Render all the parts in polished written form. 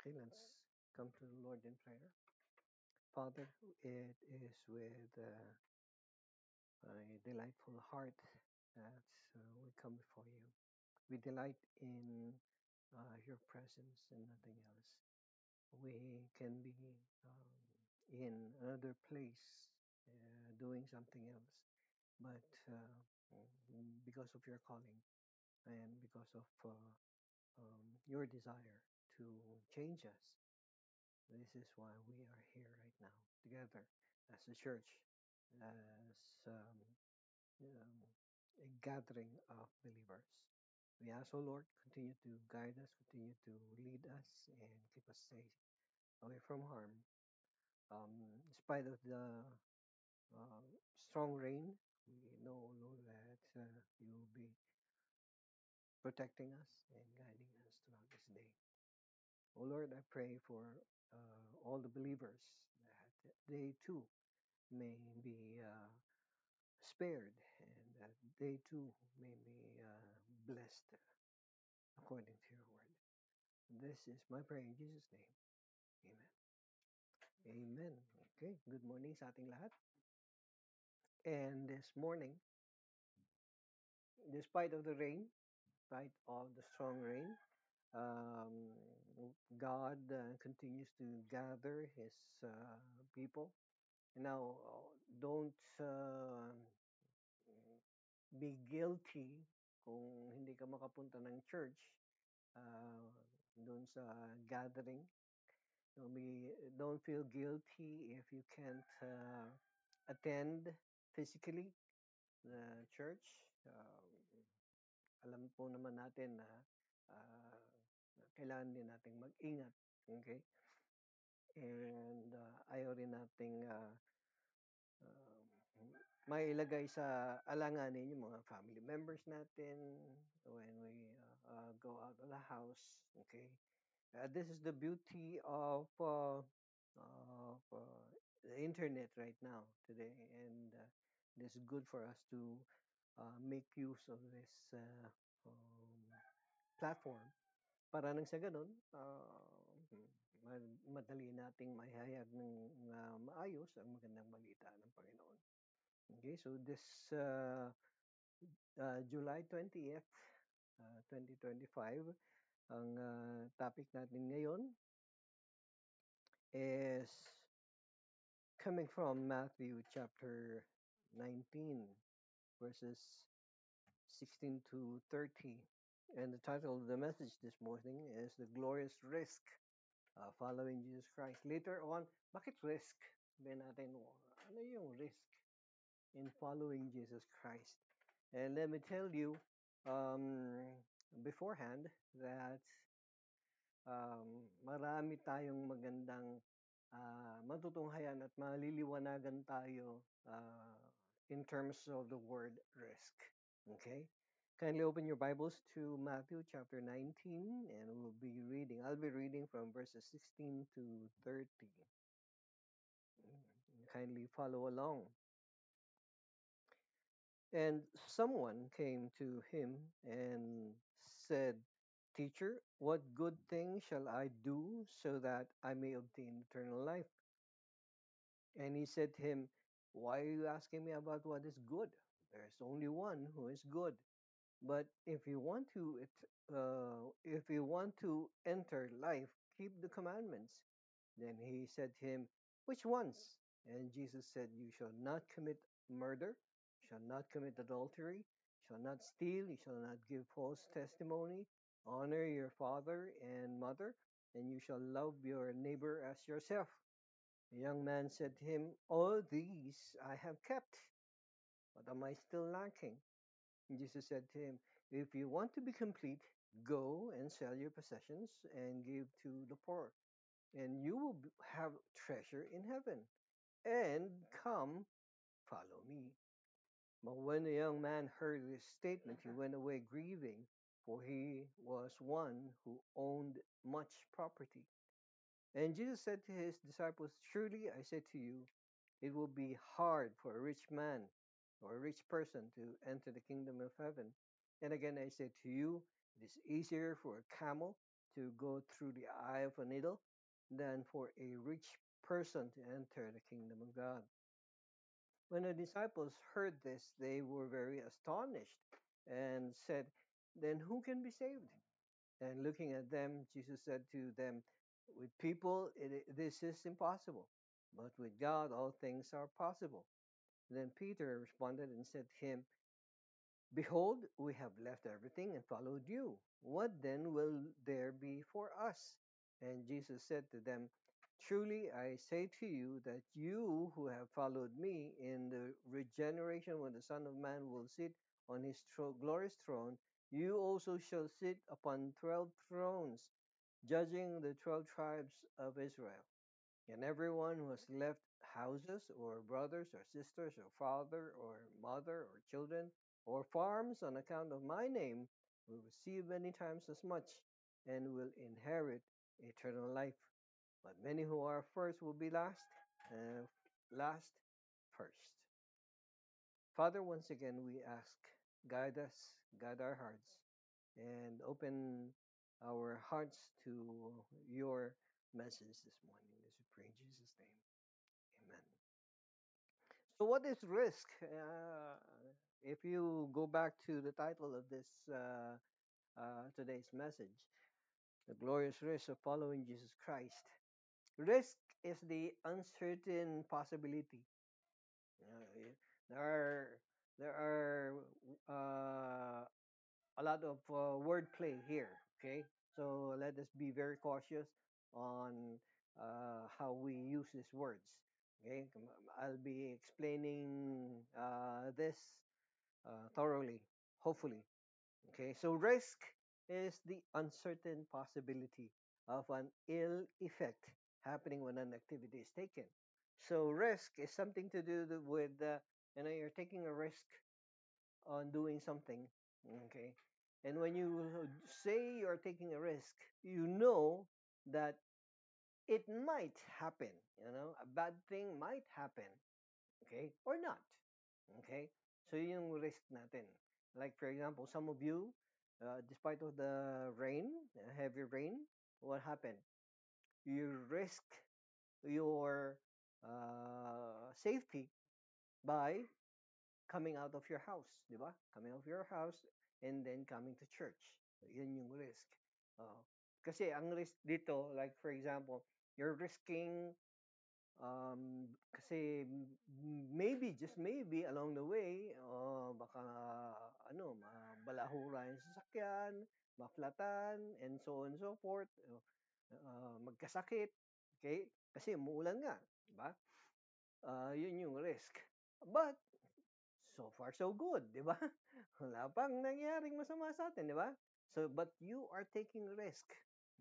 Okay, let's come to the Lord in prayer. Father, it is with a delightful heart that we come before you. We delight in your presence and nothing else. We can be in another place doing something else, but because of your calling and because of your desire to change us, this is why we are here right now together as a church, as a gathering of believers. We ask, oh Lord, continue to guide us, continue to lead us, and keep us safe away from harm. In spite of the uh, strong rain, we know, Lord, that you will be protecting us and guiding us throughout this day. Oh Lord, I pray for all the believers that they too may be spared and that they too may be blessed according to your word. This is my prayer in Jesus' name. Amen. Amen. Okay, good morning sa ating lahat. And this morning, despite of the rain, despite of the strong rain, um, God continues to gather His people. Now, don't be guilty kung hindi ka makapunta ng church uh, doon sa gathering. Don't feel guilty if you can't attend physically the church. Alam po naman natin na uh, kailangan din nating mag-ingat. Okay? And ayaw rin nating uh, mailagay sa alanganin yung mga family members natin when we go out of the house. Okay? This is the beauty of the internet right now today, and it is good for us to make use of this platform para nang sa ganun, madali nating maihayag ng maayos ang magandang balita ng Panginoon. Okay, so this July 20th, 2025, ang topic natin ngayon is coming from Matthew chapter 19, verses 16 to 30. And the title of the message this morning is The Glorious Risk Following Jesus Christ. Later on, bakit risk? Sabihin natin, ano yung risk in following Jesus Christ? And let me tell you beforehand that marami tayong magandang matutunghayan at maliliwanagan tayo in terms of the word risk. Okay? Kindly open your Bibles to Matthew chapter 19, and I'll be reading from verses 16 to 30. Kindly follow along. And someone came to him and said, Teacher, what good thing shall I do so that I may obtain eternal life? And he said to him, Why are you asking me about what is good? There's only one who is good. But if you want to enter life, keep the commandments. Then he said to him, Which ones? And Jesus said, You shall not commit murder, shall not commit adultery, shall not steal, you shall not give false testimony, honor your father and mother, and you shall love your neighbor as yourself. The young man said to him, All these I have kept. What am I still lacking? And Jesus said to him, If you want to be complete, go and sell your possessions and give to the poor, and you will have treasure in heaven. And come, follow me. But when the young man heard this statement, he went away grieving, for he was one who owned much property. And Jesus said to his disciples, Truly I say to you, it will be hard for a rich man or a rich person to enter the kingdom of heaven. And again I say to you, it is easier for a camel to go through the eye of a needle than for a rich person to enter the kingdom of God. When the disciples heard this, they were very astonished and said, "Then who can be saved?" And looking at them, Jesus said to them, "With people, this is impossible, but with God, all things are possible." Then Peter responded and said to him, "Behold, we have left everything and followed you. What then will there be for us?" And Jesus said to them, "Truly I say to you that you who have followed me in the regeneration when the Son of Man will sit on his glorious throne, you also shall sit upon 12 thrones, judging the 12 tribes of Israel. And everyone who has left houses, or brothers, or sisters, or father, or mother, or children, or farms on account of my name will receive many times as much and will inherit eternal life. But many who are first will be last, and last first." Father, once again we ask, guide us, guide our hearts, and open our hearts to your message this morning. This we pray in Jesus' name. Amen. So, what is risk? If you go back to the title of this today's message, "The Glorious Risk of Following Jesus Christ." Risk is the uncertain possibility. Uh, there are there are a lot of wordplay here. Okay, so let us be very cautious on how we use these words. Okay, I'll be explaining this thoroughly, hopefully. Okay, so risk is the uncertain possibility of an ill effect happening when an activity is taken. So risk is something to do with you're taking a risk on doing something. Okay, and when you say you're taking a risk, you know that it might happen. A bad thing might happen. Okay, or not. Okay, so yun yung risk natin. Like for example, some of you, despite of the rain, heavy rain, what happened? You risk your safety by coming out of your house, di ba? Coming out of your house and then coming to church. Yun yung risk. Uh, Kasi ang risk dito, like for example, you're risking kasi maybe, just maybe, along the way, baka, mabalahura yung sasakyan, maflatan, and so on and so forth, magkasakit, okay? Kasi umuulan nga, di ba? Yun yung risk. But, so far so good, di ba? Wala pang nangyaring masama sa atin, di ba? So, but you are taking risk.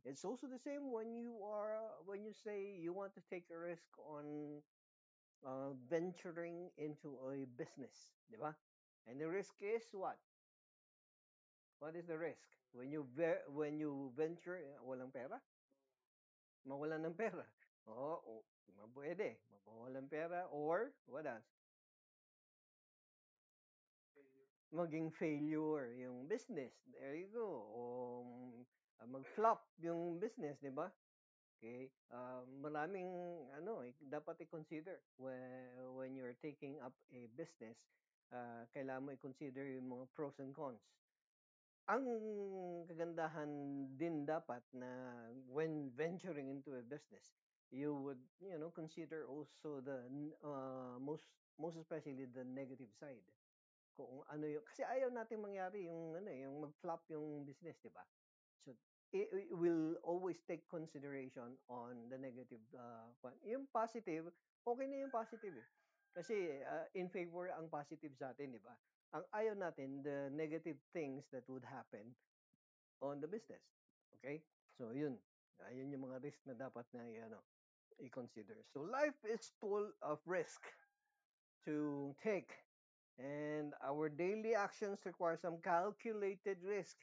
It's also the same when you say you want to take a risk on venturing into a business, di ba? And the risk is what? What is the risk? When you venture, walang pera? Mawalan ng pera. Oo, pwede. Mawalan pera or what else? Maging failure yung business. There you go. O mag-flop yung business, di ba? Okay? Maraming dapat i-consider when you're taking up a business. Kailangan mo i-consider yung mga pros and cons. Ang kagandahan din dapat na when venturing into a business, you would, consider also the most especially the negative side. Kung ano yung kasi ayaw nating mangyari yung mag-flop yung business, 'di ba? So it will always take consideration on the negative one. Yung positive, okay na yung positive eh. Kasi in favor ang positive sa atin, 'di ba? Ang ayaw natin the negative things that would happen on the business. Okay? So yun. Ayun yung mga risk na dapat na i-consider. So life is full of risk to take. And our daily actions require some calculated risk.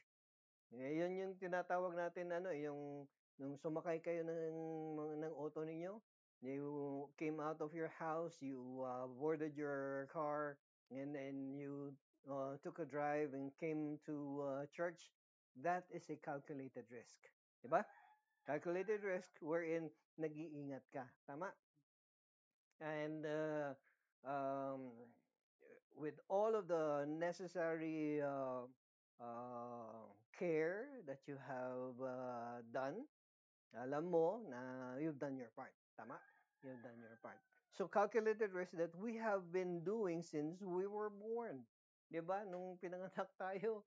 Yan yung tinatawag natin yung nung sumakay kayo ng auto ninyo, you came out of your house, you boarded your car, and then you took a drive and came to church. That is a calculated risk. Di ba? Calculated risk wherein nag-iingat ka. Tama? And um, with all of the necessary care that you have done, alam mo na you've done your part. Tama? You've done your part. So calculated risk that we have been doing since we were born. 'Di ba? Nung pinanganak tayo,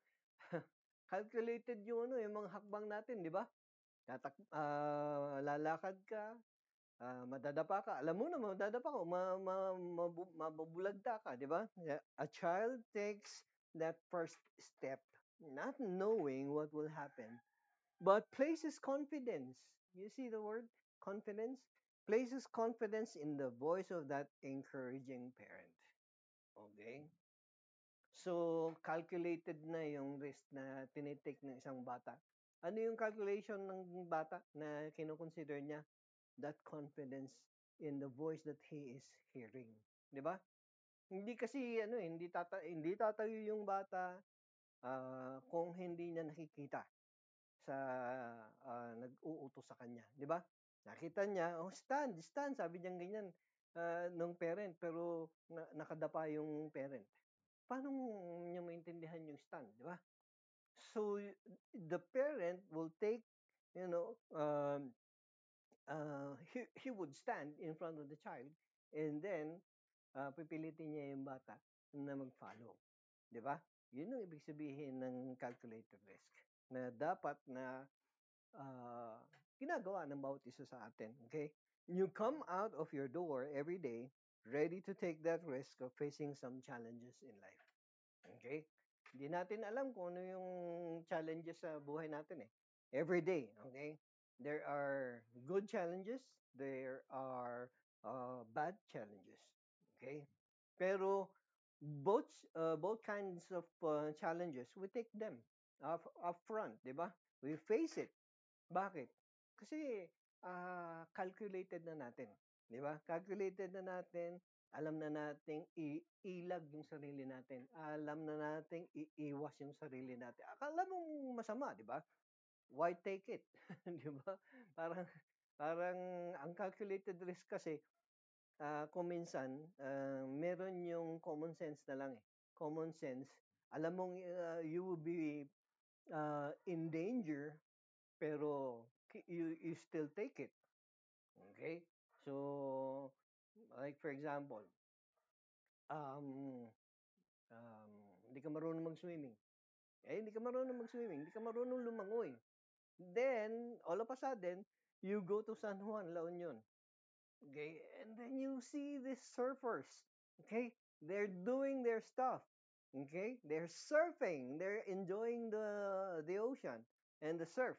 calculated yung ano, yung mga hakbang natin, 'di ba? Lalakad ka, madadapa ka. Alam mo na madadapa ka, mabubulagta ka, 'di ba? Yeah, a child takes that first step not knowing what will happen, but places confidence. You see the word confidence? Places confidence in the voice of that encouraging parent. Okay? So, calculated na yung risk na tinitake ng isang bata. Ano yung calculation ng bata na kinoconsider niya? That confidence in the voice that he is hearing. 'Di ba? Hindi kasi ano, hindi tatayo yung bata kung hindi niya nakikita sa nag-uutos sa kanya, 'di ba? Nakita niya, oh stand, stand, sabi niya ganyan nung parent pero nakadapa yung parent. Paano niya maintindihan yung stand, 'di ba? So the parent will take, you know, he would stand in front of the child and then pipilitin niya yung bata na mag-follow. Di ba? Yun yung ibig sabihin ng calculated risk na dapat na uh, ginagawa ng bawat isa sa atin. Okay? You come out of your door every day ready to take that risk of facing some challenges in life. Okay? Hindi natin alam kung ano yung challenges sa buhay natin eh. Every day, okay? There are good challenges, there are bad challenges. Okay? Pero both kinds of challenges, we take them up front, 'di ba? We face it. Bakit? Kasi calculated na natin, 'di ba? Calculated na natin, alam na nating ilag yung sarili natin. Alam na nating iiwas yung sarili natin. Akala mo masama, 'di ba? Why take it? 'Di ba? Parang parang ang calculated risk kasi kung minsan meron yung common sense na lang eh. Common sense, alam mong you will be in danger pero you still take it. Okay? So, like for example, um, um, hindi ka marunong mag-swimming. Hindi ka marunong mag-swimming. Hindi ka marunong lumangoy. Then, all of a sudden, you go to San Juan, La Union. Okay? And then you see these surfers. Okay? They're doing their stuff. Okay? They're surfing. They're enjoying the ocean and the surf.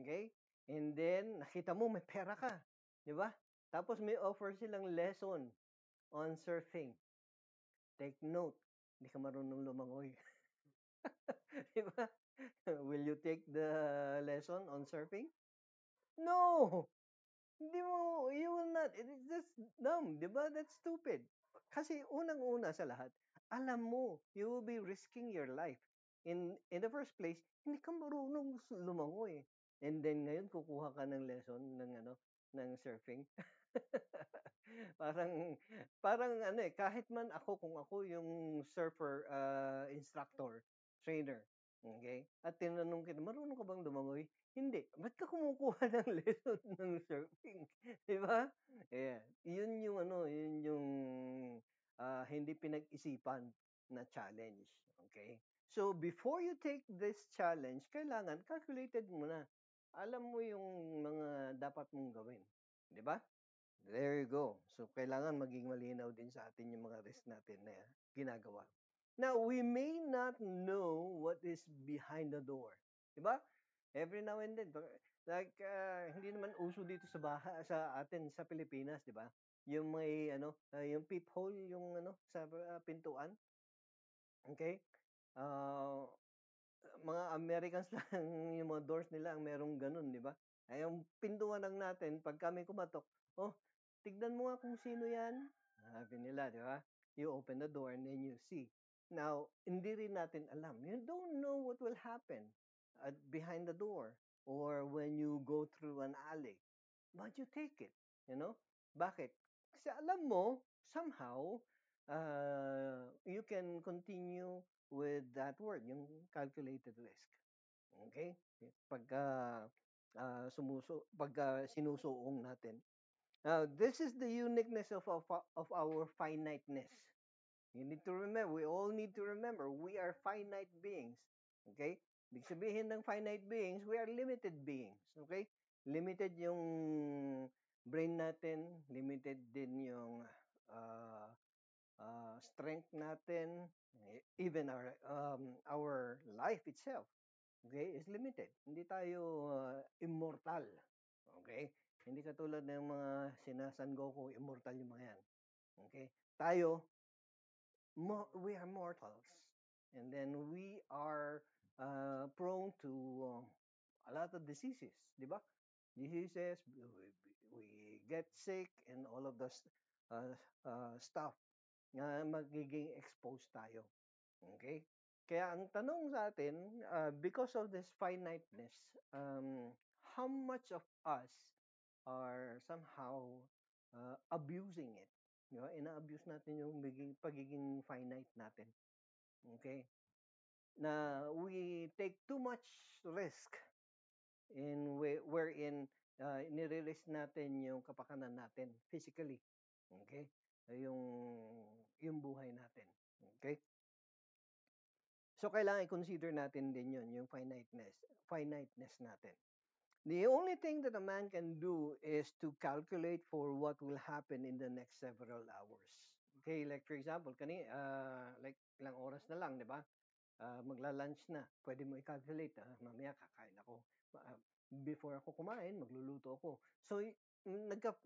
Okay? And then, nakita mo, may pera ka. Di ba? Tapos may offer silang lesson on surfing. Take note, hindi ka marunong lumangoy. Di ba? Will you take the lesson on surfing? No! Hindi mo, you will not. That's dumb, di ba? That's stupid. Kasi unang-una sa lahat, alam mo, you will be risking your life. In the first place, hindi ka marunong lumangoy. And then ngayon kukuha ka ng lesson ng ano, ng surfing. parang parang ano eh, kahit man ako kung ako yung surfer instructor, trainer, okay? At tinanong kita, marunong ka bang lumangoy? Hindi. Ba't ka kumukuha ng lesson ng surfing? 'Di ba? Ayan. Yun yung ano, yun yung hindi pinag-isipan na challenge. Okay? So, before you take this challenge, kailangan calculated mo na. Alam mo yung mga dapat mong gawin. 'Di ba? There you go. So, kailangan maging malinaw din sa atin yung mga risk natin na ginagawa. Now, we may not know what is behind the door. Diba? Every now and then. Like, hindi naman uso dito sa atin sa Pilipinas, di ba? Yung may, ano, yung peephole, yung, ano, sa pintuan. Okay? Uh, mga Americans lang, yung mga doors nila, ang merong ganun, di ba? Ay, yung pintuan lang natin, pag kami kumatok, oh, tignan mo nga kung sino yan. Sabi nila, di ba? You open the door and then you see. Now, hindi rin natin alam. You don't know what will happen behind the door. or when you go through an alley, but you take it, you know? Bakit? Kasi alam mo, somehow, you can continue with that word, yung calculated risk. Okay? Pagka, pagka sinusuong natin. Now, this is the uniqueness of our finiteness. You need to remember, we all need to remember, we are finite beings. Okay? Ibig sabihin ng finite beings, we are limited beings. Okay? Limited yung brain natin, limited din yung uh, strength natin, even our life itself. Okay? Is limited. Hindi tayo immortal. Okay? Hindi katulad ng mga sinasan Goku, immortal yung mga yan. Okay? Tayo, we are mortals, and then we are prone to a lot of diseases, di ba? Diseases, we get sick, and all of the stuff na magiging exposed tayo. Okay? Kaya ang tanong sa atin, because of this finiteness, how much of us are somehow abusing it? Ina-abuse natin yung pagiging finite natin. Okay? Na we take too much risk wherein nire-risk natin yung kapakanan natin physically. Okay? Yung buhay natin. Okay? So kailangan i-consider natin din yun, yung finiteness natin. The only thing that a man can do is to calculate for what will happen in the next several hours. Okay, like for example, like ilang oras na lang, di ba? Magla-lunch na. Pwede mo i-calculate, mamaya kakain ako. Before ako kumain, magluluto ako. So,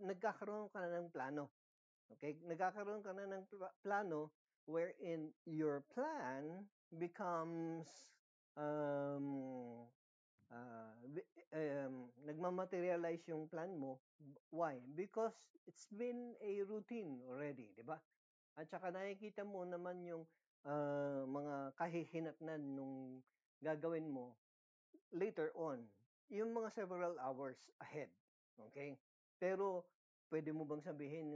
nagkakaroon ka na ng plano. Okay? Nagkakaroon ka na ng plano wherein your plan becomes um, nagmamaterialize yung plan mo. Why? Because it's been a routine already, di ba? At saka nakikita mo naman yung mga kahihinatnan nung gagawin mo later on, yung mga several hours ahead. Okay? Pero pwede mo bang sabihin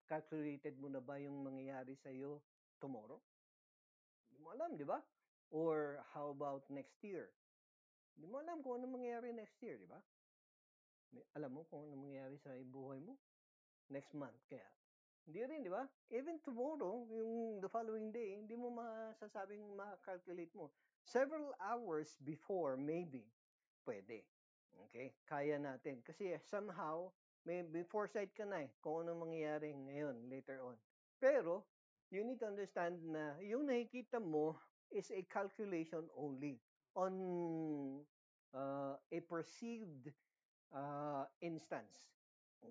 calculated mo na ba yung mangyayari sa'yo tomorrow? Hindi mo alam, di ba? Or how about next year? Hindi mo alam kung ano mangyayari next year, di ba? Alam mo kung ano mangyayari sa buhay mo next month kaya. Hindi rin, di ba? Even tomorrow, yung the following day, hindi mo masasabing ma-calculate mo. Several hours before, maybe, pwede. Okay? Kaya natin. Kasi somehow, may foresight ka na kung ano mangyayari ngayon, later on. Pero, you need to understand na yung nakikita mo is a calculation only on a perceived instance.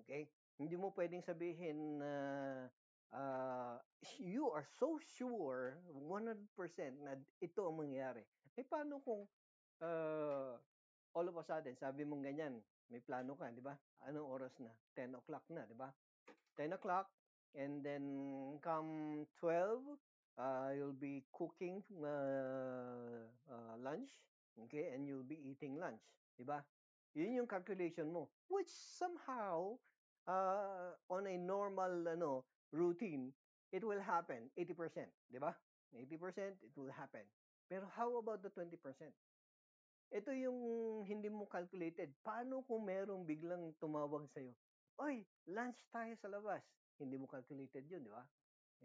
Okay? Hindi mo pwedeng sabihin na you are so sure 100% na ito ang mangyayari. Eh paano kung all of a sudden, sabi mong ganyan, may plano ka, di ba? Anong oras na? 10 o'clock na, di ba? 10 o'clock, and then come 12, you'll be cooking lunch, okay? And you'll be eating lunch, di ba? Yun yung calculation mo, which somehow, on a normal routine, it will happen 80%, di ba? 80% it will happen. Pero how about the 20%? Ito yung hindi mo calculated. Paano kung merong biglang tumawag sa'yo? Oy, lunch tayo sa labas. Hindi mo calculated yun, di ba?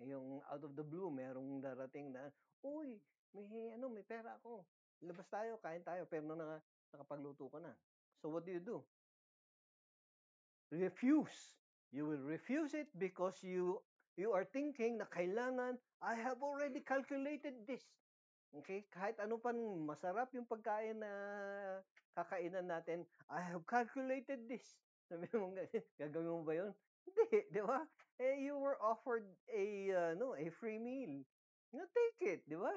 Yung out of the blue, merong darating na, uy, may pera ako. Labas tayo, kain tayo, pero nakapagluto ka na. So what do? Refuse. You will refuse it because you are thinking na kailangan, I have already calculated this. Okay? Kahit ano pang masarap yung pagkain na kakainan natin, I have calculated this. Sabi mo, gagawin mo ba yun? Hindi, di ba? You were offered a free meal. Take it, di ba?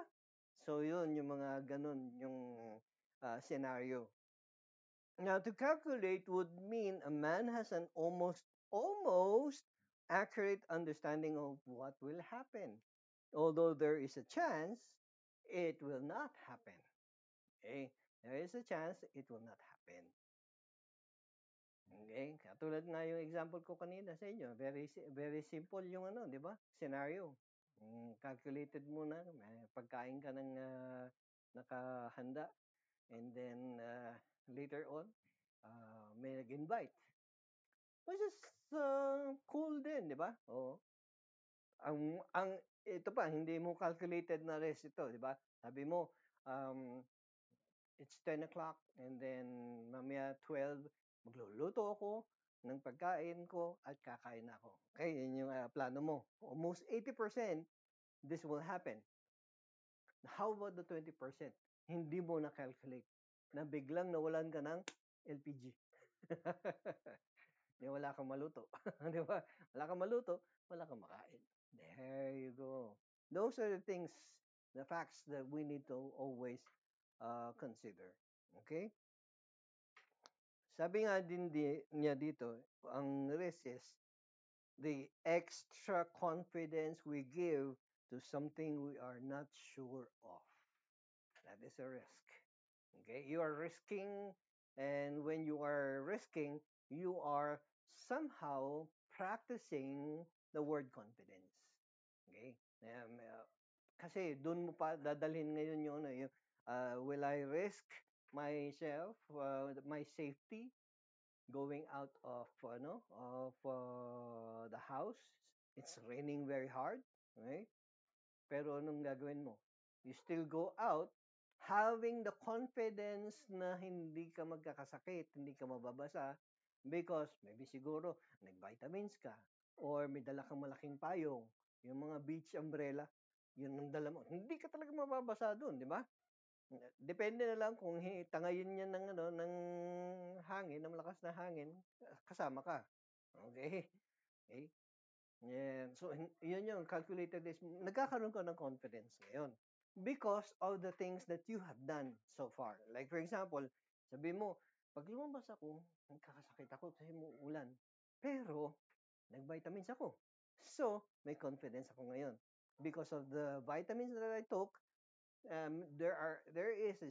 So, yun, yung mga ganun, yung scenario. Now, to calculate would mean a man has an almost accurate understanding of what will happen. Although there is a chance, it will not happen. Okay? There is a chance it will not happen. Okay? Katulad nga yung example ko kanina sa inyo, very simple yung ano, 'di ba? Scenario. Calculated mo na, may pagkain ka ng nakahanda, and then later on, may nag-invite. Which is cool din, 'di ba? Oo. Ang ito pa, hindi mo calculated na rest ito, 'di ba? Sabi mo, um, it's 10 o'clock, and then mamaya 12, magluluto ako ng pagkain ko at kakain ako. Okay, yun yung plano mo. Almost 80% this will happen. How about the 20%? Hindi mo na-calculate na biglang nawalan ka ng LPG. Di wala kang maluto. Di ba? Wala kang maluto, wala kang makain. There you go. Those are the things, the facts that we need to always consider. Okay? Sabi nga din niya dito, ang risk is the extra confidence we give to something we are not sure of. That is a risk. Okay? You are risking, and when you are risking, you are somehow practicing the word confidence. Okay? Kasi doon mo pa dadalhin ngayon yung ano, yung will I risk myself, my safety going out of the house? It's raining very hard, right? Pero anong gagawin mo? You still go out having the confidence na hindi ka magkakasakit, hindi ka mababasa, because maybe siguro nag-vitamins ka or may dala kang malaking payong, yung mga beach umbrella, yun ang dala mo. Hindi ka talaga mababasa doon, di ba? Depende na lang kung tangayin niya ng ng hangin, ng malakas na hangin, kasama ka. Okay? Okay? Yeah. So, yun yung calculated risk. Nagkakaroon ka ng confidence ngayon because of the things that you have done so far. Like for example, sabi mo, pag lumabas ako, nagkakasakit ako kasi ulan. Pero, nag-vitamins ako. So, may confidence ako ngayon. Because of the vitamins that I took, there is a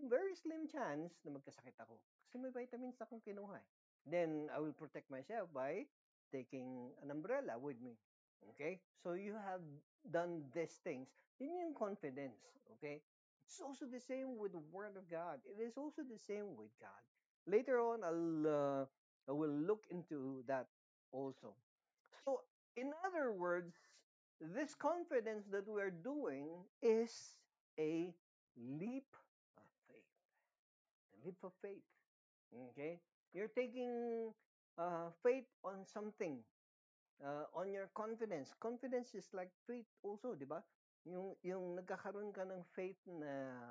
very slim chance na magkasakit ako. Kasi may vitamins akong kinuha. Then, I will protect myself by taking an umbrella with me. Okay? So, you have done these things. Yun yung confidence. Okay? It's also the same with the Word of God. It is also the same with God. Later on, I will look into that also. So, in other words, this confidence that we're doing is a leap of faith. A leap of faith. Okay? You're taking faith on something, on your confidence. Confidence is like faith also, di ba? Yung nagkakaroon ka ng faith na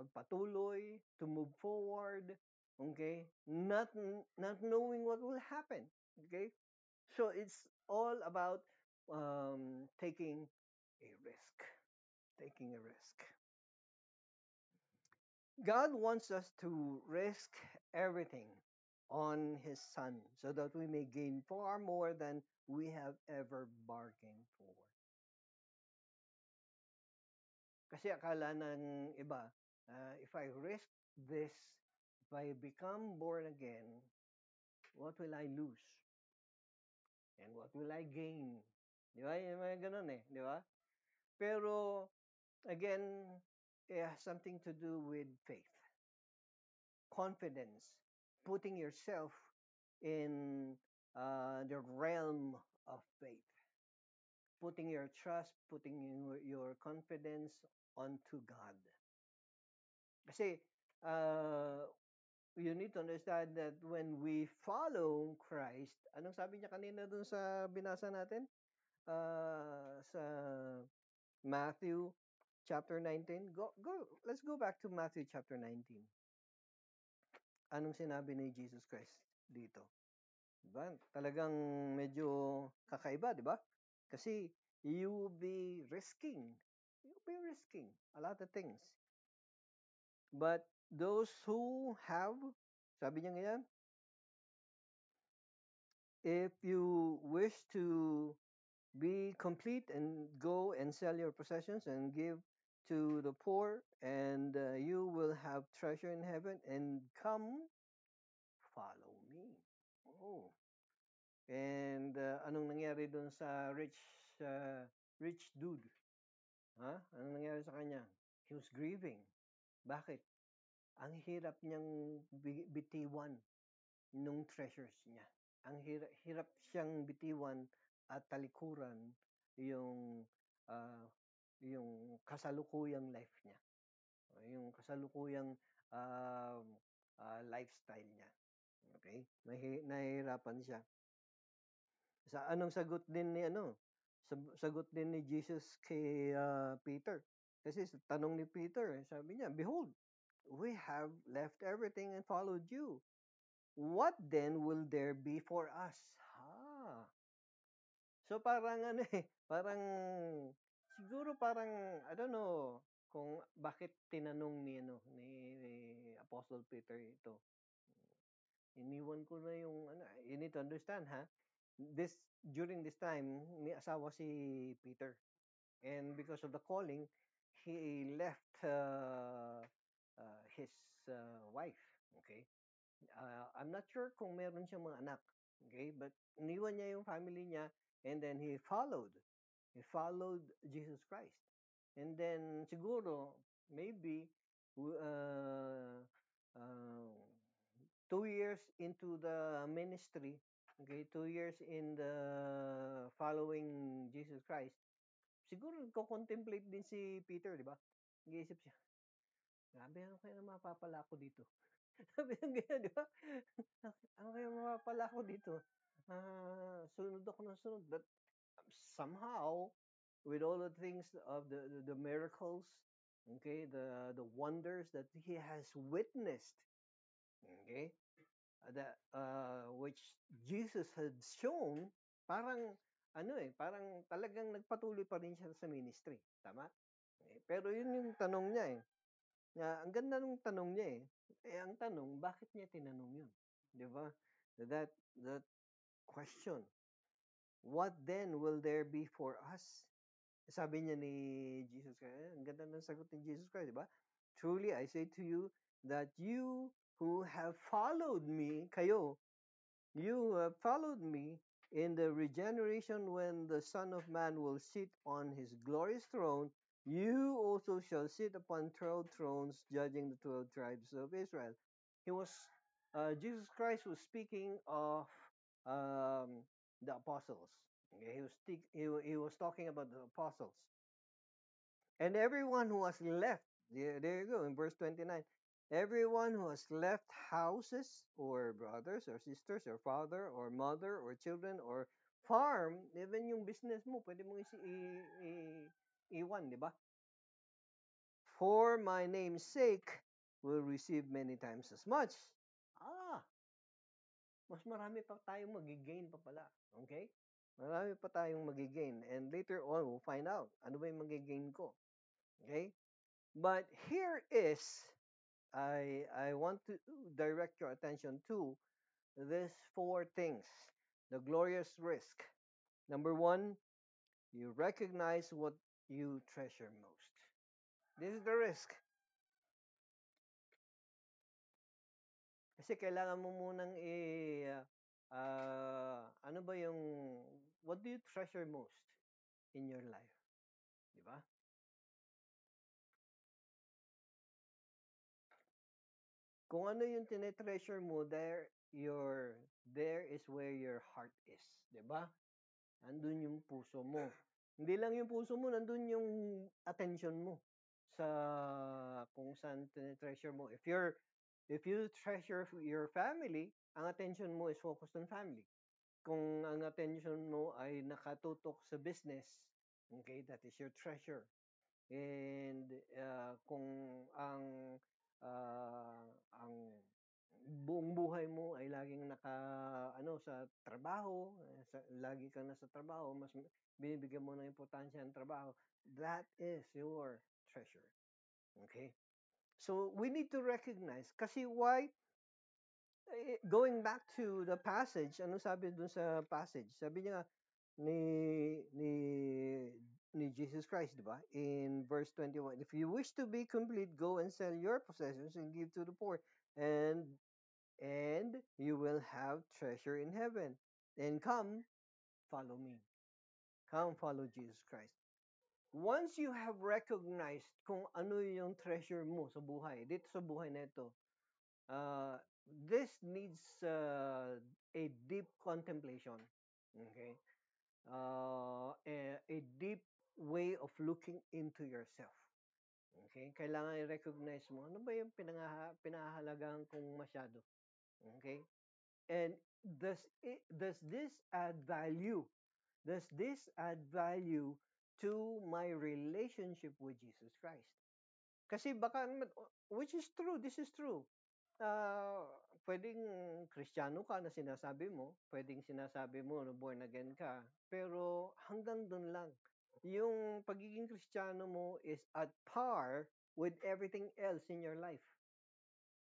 magpatuloy, to move forward, okay? Not knowing what will happen, okay? So it's all about taking a risk. Taking a risk. God wants us to risk everything on His Son so that we may gain far more than we have ever bargained for. Kasi akala ng iba, if I risk this, if I become born again, what will I lose? And what will I gain? Di ba? Yung mga ganun eh. Di ba? Pero, again, it has something to do with faith, confidence, putting yourself in the realm of faith, putting your trust, putting your confidence onto God. Kasi, you need to understand that when we follow Christ, anong sabi niya kanina dun sa binasa natin? Sa Matthew chapter 19. Let's go back to Matthew chapter 19. Anong sinabi ni Jesus Christ dito? Diba? Talagang medyo kakaiba, di ba? Kasi you will be risking. You'll be risking a lot of things. But those who have, sabi niya ngayon, if you wish to be complete and go and sell your possessions and give to the poor, and you will have treasure in heaven, and come follow me. Oh. And anong nangyari doon sa rich dude? Ha? Anong nangyari sa kanya? He was grieving. Bakit? Ang hirap niyang bitiwan nung treasures niya. Ang hirap siyang bitiwan at talikuran yung ah, yung kasalukuyang life niya. Yung kasalukuyang lifestyle niya. Okay? Nahihirapan siya. Sa anong sagot din ni sagot din ni Jesus kay Peter. Kasi sa tanong ni Peter, sabi niya, "Behold, we have left everything and followed you. What then will there be for us?" Ha. So parang parang siguro parang I don't know kung bakit tinanong ni Apostle Peter ito. Iniwan ko na yung you need to understand ha. During this time, may asawa si Peter. And because of the calling, he left his wife. Okay? I'm not sure kung meron siyang mga anak. Okay? But iniwan niya yung family niya and then he followed. He followed Jesus Christ. And then siguro, maybe, uh, uh, 2 years into the ministry, okay, 2 years in the following Jesus Christ, siguro nagko-contemplate din si Peter, di ba? Nag-iisip siya, grabe, ano kaya mapapala ko dito? Sabi ng ganyan, di ba? Ano kaya mapapala ko dito? Sunod ako ng sunod. But somehow, with all the things of the miracles, okay, the wonders that he has witnessed, okay, that which Jesus had shown, parang parang talagang nagpatuloy pa rin siya sa ministry. Tama? Pero yun yung tanong niya eh. Ang ganda ng tanong niya eh. Ang tanong, bakit niya tinanong yun? Di ba? That question. What then will there be for us? Sabi niya ni Jesus Christ, ang ganda ng sagot ni Jesus Christ, di ba? Truly, I say to you that you who have followed me, kayo, you have followed me in the regeneration when the Son of Man will sit on his glorious throne. You also shall sit upon 12 thrones, judging the 12 tribes of Israel. Jesus Christ was speaking of the apostles. Okay, he was talking about the apostles. And everyone who has left, there you go, in verse 29, everyone who has left houses or brothers or sisters or father or mother or children or farm, even yung business mo, pwede mo iwan, di ba? For my name's sake, will receive many times as much. Mas marami pa tayong magigain pa pala. Okay? Marami pa tayong magigain. And later on, we'll find out ano ba yung magigain ko. Okay? But here is, I want to direct your attention to these four things. The glorious risk. Number one, you recognize what you treasure most. This is the risk. Kasi kailangan mo munang ano ba yung, what do you treasure most in your life? Di ba? Kung ano yung tinetreasure mo, there is where your heart is. Di ba? Andun yung puso mo. Hindi lang yung puso mo, nandun yung attention mo sa kung saan tinetreasure mo. If you treasure your family, ang attention mo is focused on family. Kung ang attention mo ay nakatutok sa business, okay, that is your treasure. And kung ang buong buhay mo ay laging sa trabaho, lagi kang nasa trabaho, mas binibigyan mo ng importansya ang trabaho, that is your treasure. Okay? So we need to recognize kasi why going back to the passage, ano sabi dun sa passage? Sabi niya ni ni Jesus Christ, di ba? In verse 21, if you wish to be complete, go and sell your possessions and give to the poor, and and you will have treasure in heaven. Then come, follow me. Come, follow Jesus Christ. Once you have recognized kung ano yung treasure mo sa buhay, dito sa buhay na ito, this needs a deep contemplation. Okay? A deep way of looking into yourself. Okay? Kailangan i-recognize mo, ano ba yung pinahahalagahan kong masyado? Okay? And does this add value? Does this add value to my relationship with Jesus Christ? Kasi baka, which is true, this is true. Pwedeng Kristiyano ka na sinasabi mo, pwedeng sinasabi mo na born again ka, pero hanggang dun lang. Yung pagiging Kristiyano mo is at par with everything else in your life.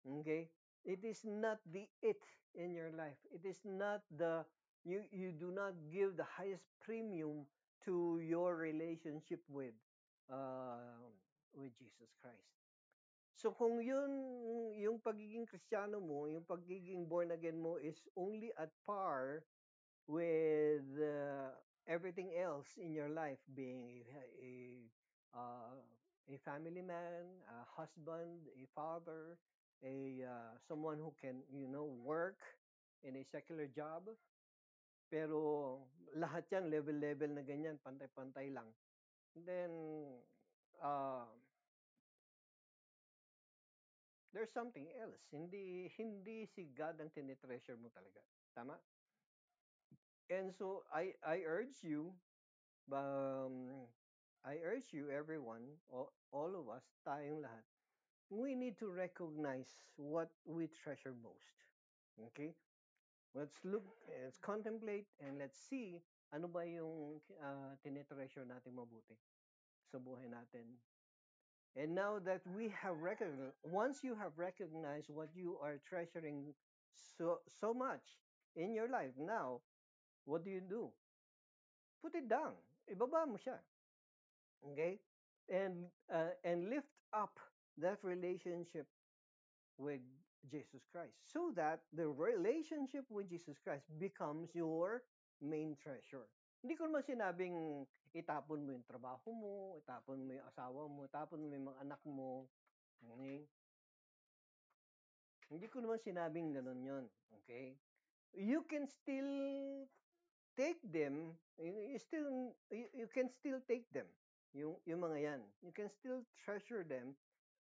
Okay? It is not the it in your life. It is not the, you do not give the highest premium to your relationship with Jesus Christ. So kung yun, yung pagiging Kristiyano mo, yung pagiging born again mo is only at par with everything else in your life, being a family man, a husband, a father, someone who can work in a secular job, pero lahat yan level na ganyan, pantay-pantay lang. Then uh, there's something else. Hindi si God ang tinitreasure mo talaga. Tama? And so I urge you, everyone, all of us, tayong lahat, we need to recognize what we treasure most. Okay? Let's look, let's contemplate, and let's see ano ba yung tinitreasure natin mabuti sa buhay natin. And now that we have recognized, once you have recognized what you are treasuring so much in your life, now, what do? Put it down. Ibaba mo siya. Okay? And lift up that relationship with Jesus Christ so that the relationship with Jesus Christ becomes your main treasure. Hindi ko naman sinabing itapon mo yung trabaho mo, itapon mo yung asawa mo, itapon mo yung mga anak mo. Okay? Hindi ko naman sinabing ganun yun. Okay? You can still take them, you can still take them, yung mga yan. You can still treasure them,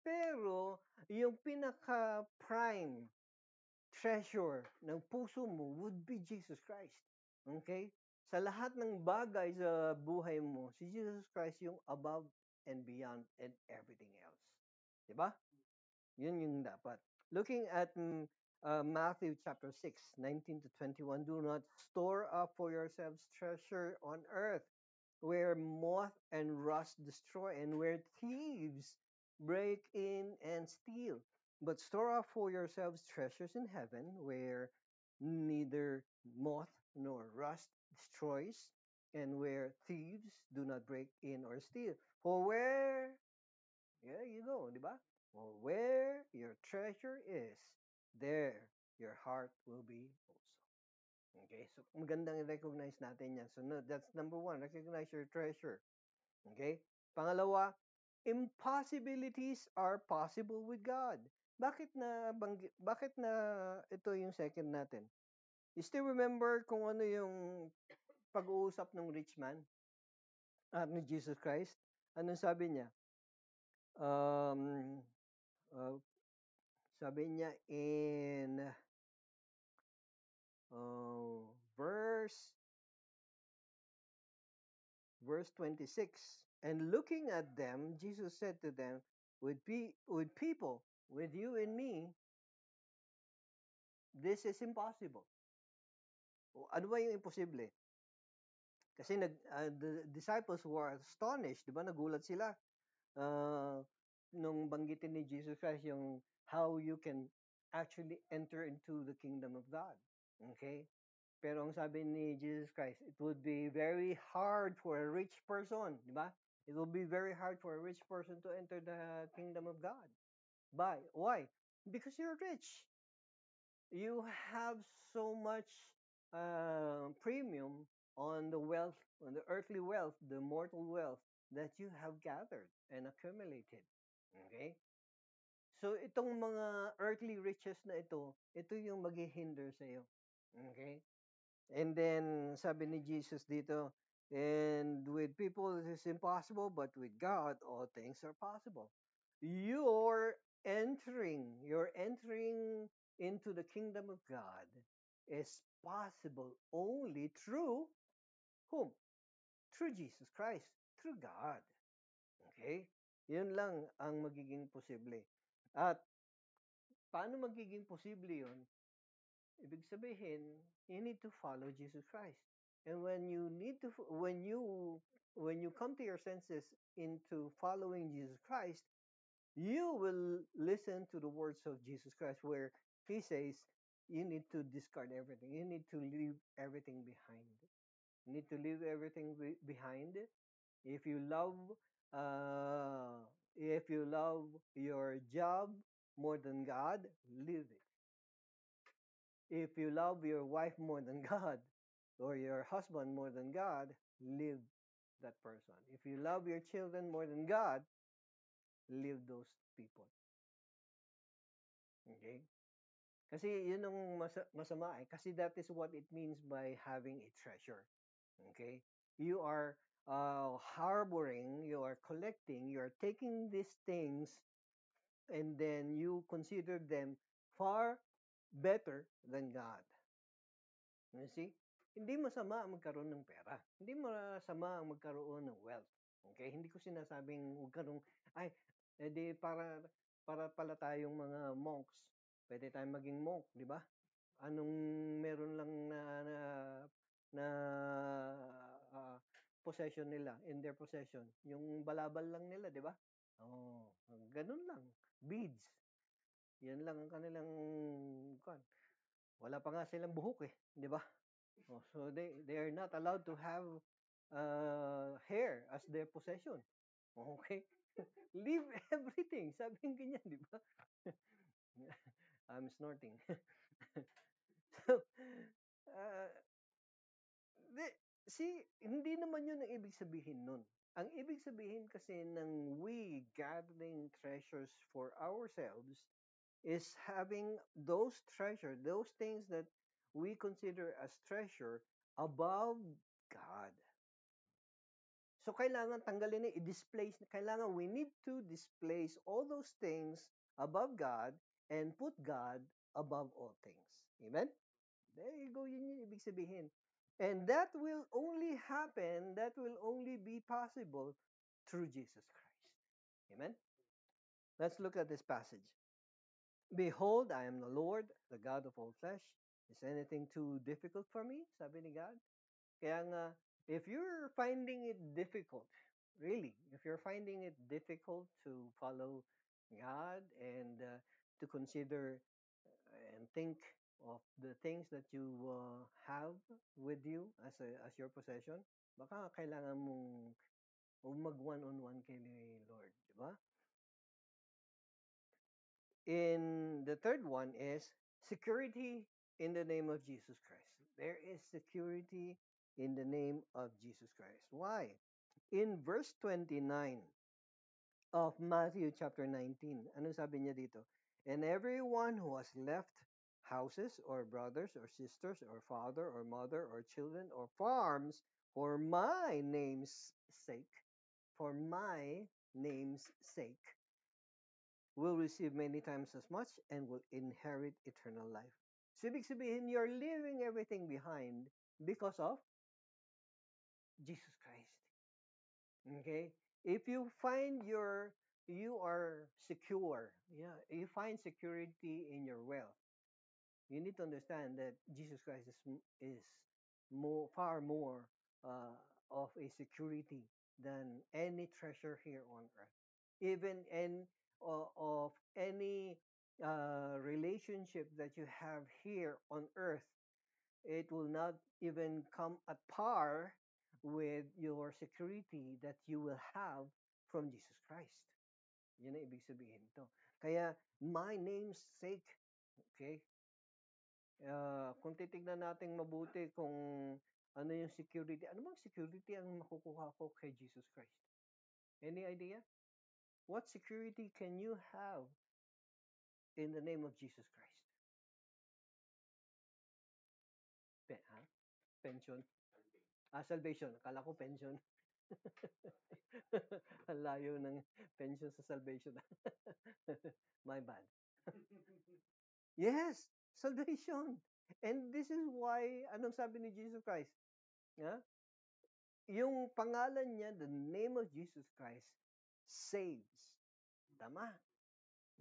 pero yung pinaka-prime treasure ng puso mo would be Jesus Christ. Okay? Sa lahat ng bagay sa buhay mo, si Jesus Christ yung above and beyond and everything else. Diba? Yun yung dapat. Looking at Matthew chapter 6, 19 to 21, do not store up for yourselves treasure on earth, where moth and rust destroy, and where thieves break in and steal. But store up for yourselves treasures in heaven, where neither moth nor rust destroys, and where thieves do not break in or steal. For where, there you go, di ba? For where your treasure is, there your heart will be also. Okay, so magandang i-recognize natin yan. So no, that's number one, recognize your treasure. Okay? Pangalawa, impossibilities are possible with God. Bakit na ito yung second natin? You still remember kung ano yung pag-uusap ng rich man at ni Jesus Christ? Anong sabi niya? Um, uh, Sabi niya in verse 26, and looking at them, Jesus said to them, with people, with you and me, this is impossible. Ano ba yung imposible? Kasi the disciples were astonished, di ba? Nagulat sila nung banggitin ni Jesus Christ yung how you can actually enter into the kingdom of God. Okay? Pero ang sabi ni Jesus Christ, it would be very hard for a rich person, di ba? It will be very hard for a rich person to enter the kingdom of God. Why? Because you're rich. You have so much premium on the wealth, on the earthly wealth, the mortal wealth that you have gathered and accumulated. Okay? So itong mga earthly riches na ito yung maghihinder sa iyo. Okay? And then sabi ni Jesus dito, and with people it is impossible, but with God all things are possible. You're entering into the kingdom of God is possible only through whom? Through Jesus Christ, through God. Okay? Yun lang ang magiging posible. At paano magiging posible yun? Ibig sabihin, you need to follow Jesus Christ. And when you come to your senses into following Jesus Christ, you will listen to the words of Jesus Christ where he says you need to discard everything. You need to leave everything behind. You need to leave everything behind. If you love uh if you love your job more than God, leave it. If you love your wife more than God or your husband more than God, leave that person. If you love your children more than God, leave those people. Okay? Kasi yun ang masama eh. Kasi that is what it means by having a treasure. Okay? You are harboring, you are collecting, you are taking these things and then you consider them far better than God. You see? Hindi masama ang magkaroon ng pera. Hindi masama ang magkaroon ng wealth. Okay? Hindi ko sinasabing magkaroon, ay, edi para pala tayong mga monks. Pwede tayong maging monk, di ba? Anong meron lang na ah, possession nila, in their possession? Yung balabal lang nila, di ba? Oh, ganun lang. Beads. Yan lang ang kanilang kwan. Wala pa nga silang buhok eh, di ba? Oh, so they are not allowed to have hair as their possession. Okay? Leave everything. Sabi ng ganyan, di ba? I'm snorting. So, uh, see, hindi naman yun ang ibig sabihin nun. Ang ibig sabihin kasi ng we gathering treasures for ourselves is having those treasure, those things that we consider as treasure above God. So kailangan tanggalin na i-displace, kailangan we need to displace all those things above God and put God above all things. Amen? There you go, yun yung ibig sabihin. And that will only happen, that will only be possible through Jesus Christ. Amen? Let's look at this passage. Behold, I am the Lord, the God of all flesh. Is anything too difficult for me? Sabi ni God. Kaya nga, if you're finding it difficult, really, if you're finding it difficult to follow God and to consider and think of the things that you have with you as your possession, baka kailangan mong mag one-on-one kay Lord, di ba? In the third one is security in the name of Jesus Christ. There is security in the name of Jesus Christ. Why? In verse 29 of Matthew chapter 19, ano sabi niya dito? And everyone who has left houses or brothers or sisters or father or mother or children or farms for my name's sake, for my name's sake, will receive many times as much and will inherit eternal life. So, ibig sabihin, you're leaving everything behind because of Jesus Christ. Okay? If you find you are secure, yeah, you find security in your wealth, you need to understand that Jesus Christ is far more uh, of a security than any treasure here on earth. Even of any relationship that you have here on earth, It will not even come at par with your security that you will have from Jesus Christ. Yun ang ibig sabihin to. Kaya, my name's sake, okay, kung titignan natin mabuti kung ano yung security, ano bang security ang makukuha ko kay Jesus Christ? Any idea? What security can you have in the name of Jesus Christ? Ha? Pension? Salvation. Akala ko pension. Ang layo ng pension sa salvation. My bad. Yes, salvation. And this is why, anong sabi ni Jesus Christ? Yeah? Yung pangalan niya, the name of Jesus Christ, saves. Tama.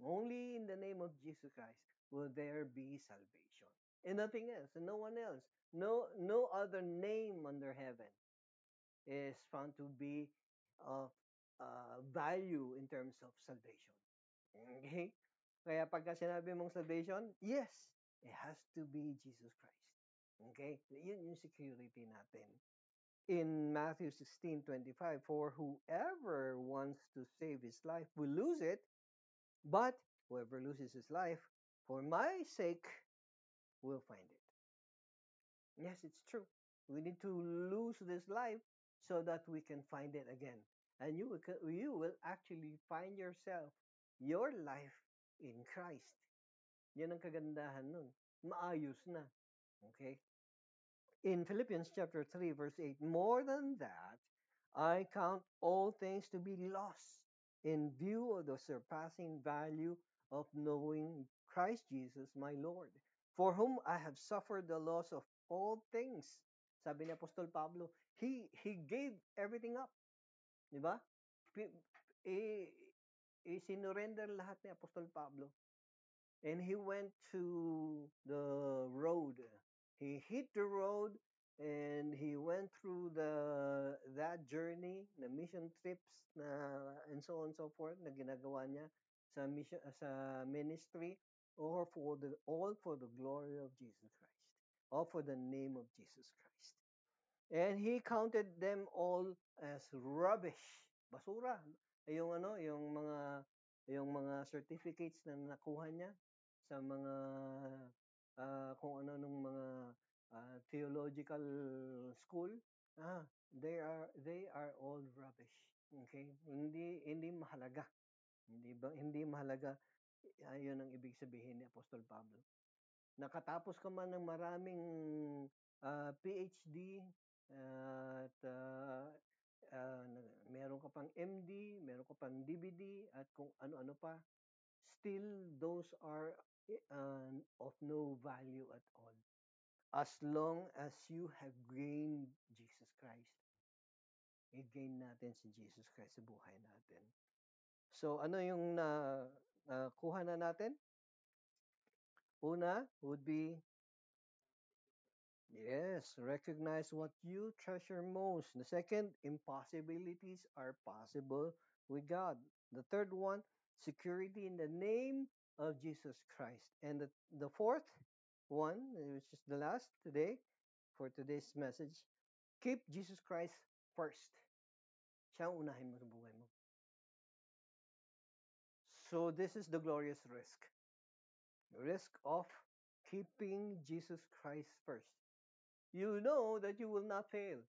Only in the name of Jesus Christ will there be salvation. And nothing else, and no one else. No other name under heaven is found to be of value in terms of salvation. Okay? Kaya pagka sinabi mong salvation, yes, it has to be Jesus Christ. Okay? Yun yung security natin. In Matthew 16:25, for whoever wants to save his life will lose it, but whoever loses his life for my sake will find it. Yes, it's true. We need to lose this life so that we can find it again. And you will actually find yourself, your life in Christ. Yan ang kagandahan nun. Maayos na. Okay? In Philippians chapter 3, verse 8, more than that, I count all things to be lost in view of the surpassing value of knowing Christ Jesus my Lord, for whom I have suffered the loss of all things. Sabi ni Apostol Pablo, he gave everything up. Di ba? Sinurrender lahat ni Apostol Pablo. And he went to the road. He hit the road and he went through that journey, the mission trips na and so on and so forth na ginagawa niya sa mission sa ministry or all for the glory of Jesus Christ. All for the name of Jesus Christ. And he counted them all as rubbish. Basura. Yung mga certificates na nakuha niya sa mga kung ano nung mga theological school. They are all rubbish. Okay? Hindi mahalaga. Hindi mahalaga. Ayun ang ibig sabihin ni Apostol Pablo. Nakatapos ka man ng maraming PhD at meron ka pang MD, meron ka pang DVD at kung ano-ano pa, still those are of no value at all. As long as you have gained Jesus Christ, i-gain natin si Jesus Christ sa buhay natin. So ano yung kuha na natin? Una would be, yes, recognize what you treasure most. The second, impossibilities are possible with God. The third one, security in the name of Jesus Christ. And the fourth one, which is the last today for today's message, keep Jesus Christ first. Siya ang unahin mo sa buhay mo. So this is the glorious risk. Risk of keeping Jesus Christ first. You know that you will not fail.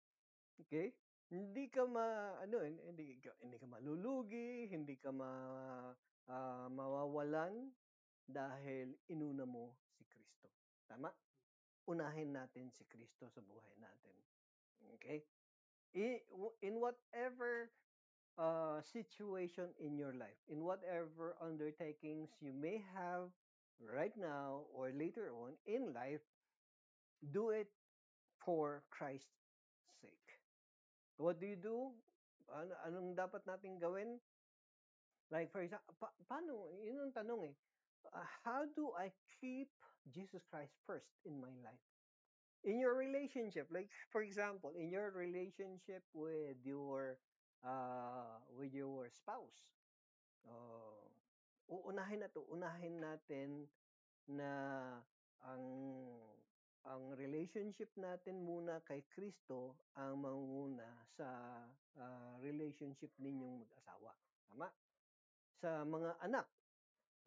Okay? Hindi ka hindi ka malulugi, hindi ka mawawalan dahil inuna mo si Kristo. Tama? Unahin natin si Kristo sa buhay natin. Okay? In whatever situation in your life, in whatever undertakings you may have right now or later on in life, do it for Christ's sake. What do you do? Anong dapat nating gawin? Like for example, paano? Yun ang tanong eh. How do I keep Jesus Christ first in my life? In your relationship, like for example, in your relationship with your spouse, unahin natin na ang ang relationship natin muna kay Kristo ang manguna sa relationship ninyong mag-asawa. Tama? Sa mga anak,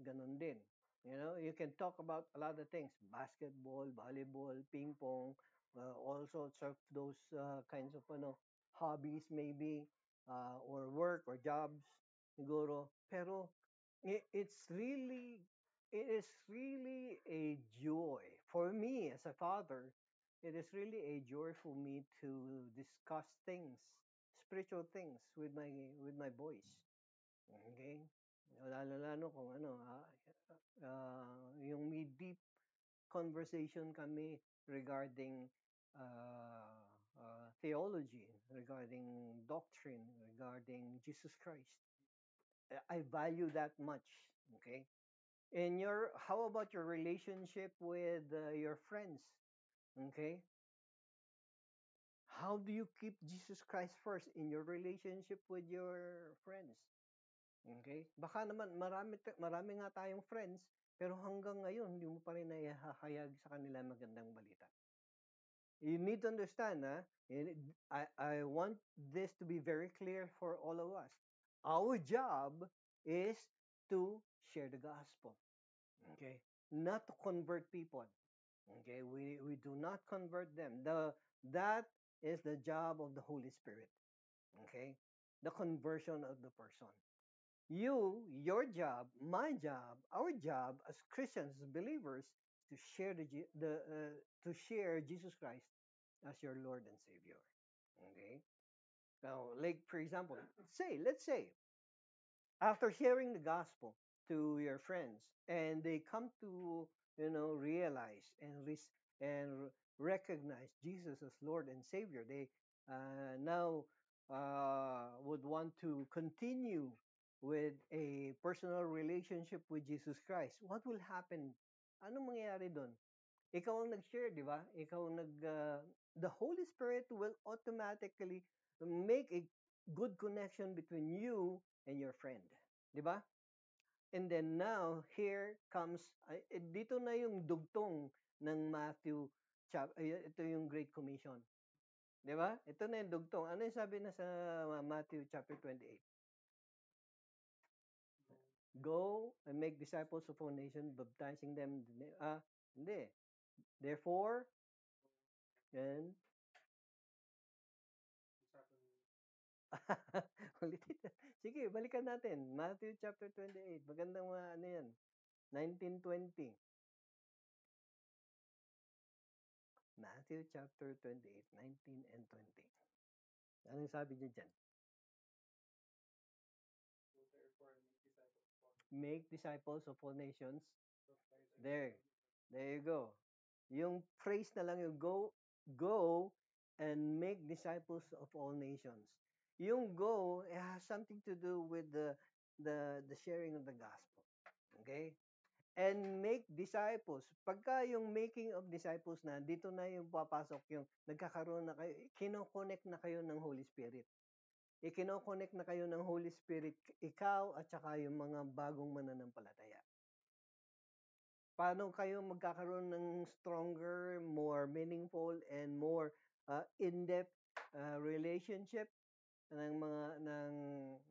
ganun din. You know, you can talk about a lot of things, basketball, volleyball, ping pong, all sorts of those kinds of hobbies maybe, or work or jobs, siguro. Pero it's really, it is really a joy for me as a father. It is really a joy for me to discuss things, spiritual things with my boys. Okay? Lalo-lalo kung yung may deep conversation kami regarding theology, regarding doctrine, regarding Jesus Christ. I value that much. Okay? How about your relationship with your friends? Okay? How do you keep Jesus Christ first in your relationship with your friends? Okay? Baka naman marami nga tayong friends, pero hanggang ngayon hindi mo pa rin naihahayag sa kanila magandang balita. You need to understand, I want this to be very clear for all of us. Our job is to share the gospel. Okay? Not to convert people. Okay? We do not convert them. That is the job of the Holy Spirit. Okay? The conversion of the person. Your job, my job, our job as Christians, as believers, to share to share Jesus Christ as your Lord and Savior. Okay. Now, like for example, let's say after sharing the gospel to your friends, and they come to realize and recognize Jesus as Lord and Savior, they now would want to continue with a personal relationship with Jesus Christ. What will happen? Anong mangyayari doon? Ikaw ang nag-share, di ba? Ikaw the Holy Spirit will automatically make a good connection between you and your friend. Di ba? And then now, here comes, dito na yung dugtong ng Matthew, ito yung Great Commission. Di ba? Ito na yung dugtong. Ano yung sabi na sa Matthew chapter 28? Go and make disciples of all nations, baptizing them. Hindi. Therefore, and ulitin. Sige, balikan natin. Matthew chapter 28. Magandang ano yan. 19:20. Matthew chapter 28, 19 and 20. Anong sabi niya dyan? Make disciples of all nations. There. There you go. Yung phrase na lang yung go and make disciples of all nations. Yung go, it has something to do with the sharing of the gospel. Okay? And make disciples. Pagka yung making of disciples na, dito na yung papasok yung nagkakaroon na kayo, kinoconnect na kayo ng Holy Spirit. Ikinoconnect na kayo ng Holy Spirit, ikaw at saka yung mga bagong mananampalataya. Paano kayo magkakaroon ng stronger, more meaningful, and more in-depth relationship ng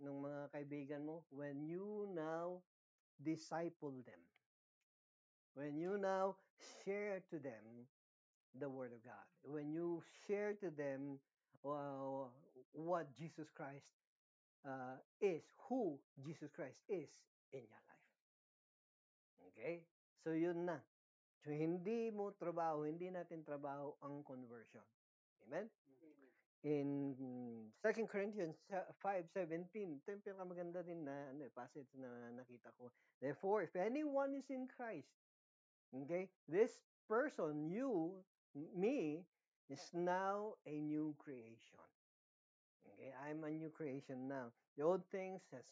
mga kaibigan mo when you now disciple them? When you now share to them the Word of God, when you share to them what Jesus Christ is, who Jesus Christ is in your life. Okay? So yun na. So hindi natin trabaho ang conversion. Amen? In 2 Corinthians 5:17, ito yung pinakamaganda din na passage na nakita ko. Therefore, if anyone is in Christ, okay, this person, me, is now a new creation. Okay, I'm a new creation now. The old things has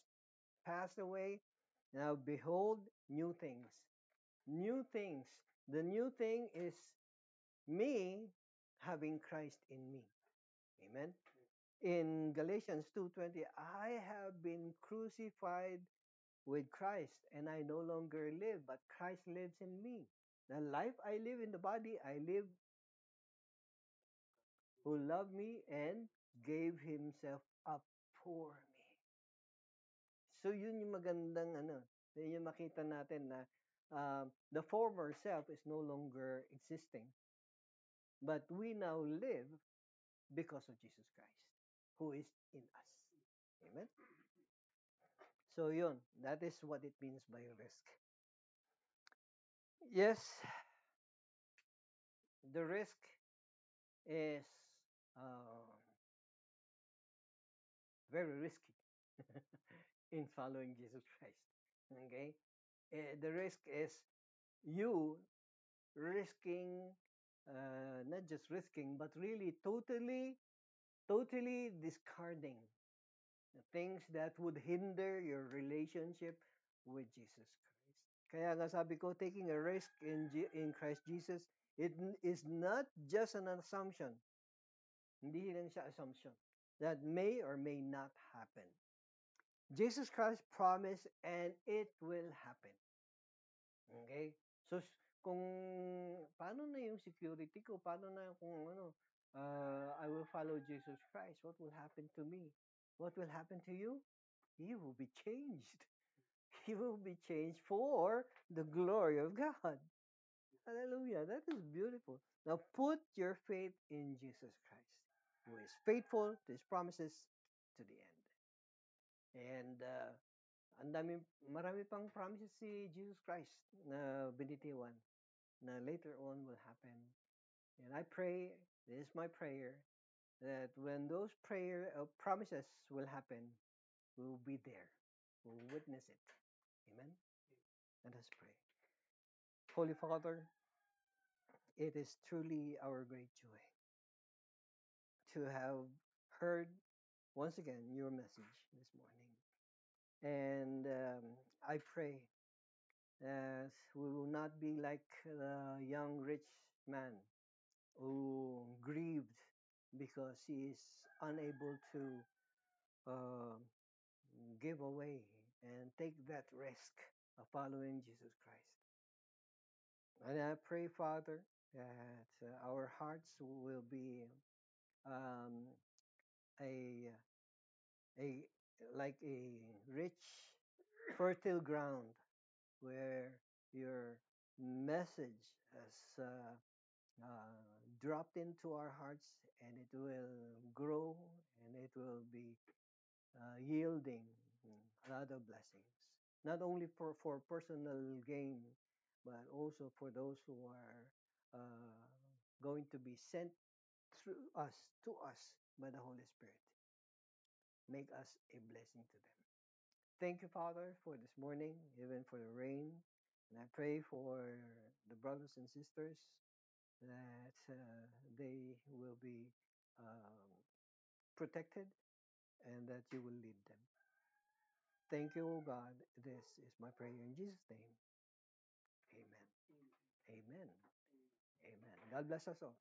passed away. Now behold, new things. New things. The new thing is me having Christ in me. Amen. In Galatians 2:20, I have been crucified with Christ, and I no longer live, but Christ lives in me. The life I live in the body, I live who loved me and gave himself up for me. So yun yung magandang yun yung makita natin na the former self is no longer existing, but we now live because of Jesus Christ, who is in us. Amen? So yun, that is what it means by risk. Yes, the risk is uh, very risky in following Jesus Christ. Okay? The risk is you risking, not just risking, but really totally discarding the things that would hinder your relationship with Jesus Christ. Kaya nga sabi ko, taking a risk in Christ Jesus, it is not just an assumption. Hindi lang siya assumption that may or may not happen. Jesus Christ promised and it will happen. Okay? So, kung paano na yung security ko, paano na kung I will follow Jesus Christ, what will happen to me? What will happen to you? You will be changed. You will be changed for the glory of God. Hallelujah. That is beautiful. Now put your faith in Jesus Christ, who is faithful to his promises to the end. And marami pang promises si Jesus Christ na binitiwan na later on will happen. And I pray, this is my prayer, that when those promises will happen, we will be there. We will witness it. Amen? Let us pray. Holy Father, it is truly our great joy to have heard once again your message this morning. And I pray that we will not be like the young rich man who grieved because he is unable to uh, give away and take that risk of following Jesus Christ. And I pray, Father, that our hearts will be um, a a like a rich, fertile ground where your message has dropped into our hearts, and it will grow and it will be yielding a lot of blessings, not only for personal gain, but also for those who are going to be sent through us to us by the Holy Spirit. Make us a blessing to them. Thank you, Father, for this morning, even for the rain. And I pray for the brothers and sisters that they will be um, protected and that you will lead them. Thank you, O God. This is my prayer in Jesus' name. Amen. Amen. Amen. God bless us all.